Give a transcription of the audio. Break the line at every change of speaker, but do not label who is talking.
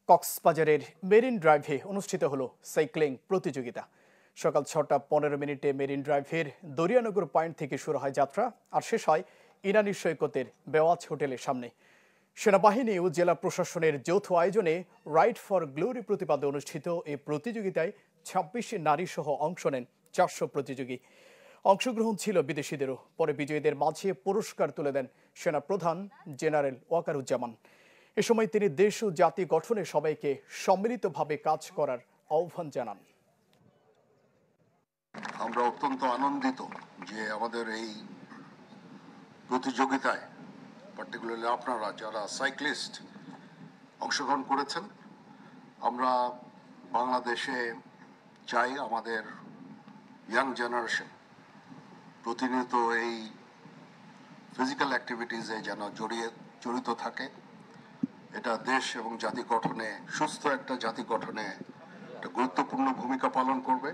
কক্সবাজারের মেরিন ড্রাইভে অনুষ্ঠিত হলো সাইক্লিং প্রতিযোগিতা। সকাল 6:15 মেরিন ড্রাইভের দরিয়ানগর পয়েন্ট থেকে শুরু হয় যাত্রা আর শেষ হয় ইরানি সৈকতের বেওয়াজ হোটেলের সামনে। সেনাবাহিনী ও জেলা প্রশাসনের যৌথ আয়োজনে রাইড ফর গ্লোরি প্রতিপাদ্যে অনুষ্ঠিত এই প্রতিযোগিতায় 26 নারী সহ অংশ নেন 400 প্রতিযোগী। অংশগ্রহণ ছিল বিদেশিদেরও। পরে বিজয়ীদের মাঝে পুরস্কার তুলে দেন সেনাপ্রধান জেনারেল ওয়াকারুজ্জামান। এ সময় তিনি দেশ ও জাতি গঠনে সবাইকে সম্মিলিতভাবে কাজ করার আহ্বান জানান।
আমরা অত্যন্ত আনন্দিত যে আমাদের এই প্রতিযোগিতায় পার্টিকুলারলি আপনারা যারা সাইক্লিস্ট অংশগ্রহণ করেছেন। আমরা বাংলাদেশে চাই আমাদের ইয়াং জেনারেশন প্রতিনিয়ত এই ফিজিক্যাল অ্যাক্টিভিটিসে যেন জড়িত থাকে। এটা দেশ এবং জাতি গঠনে, সুস্থ একটা জাতি গঠনে একটা গুরুত্বপূর্ণ ভূমিকা পালন করবে।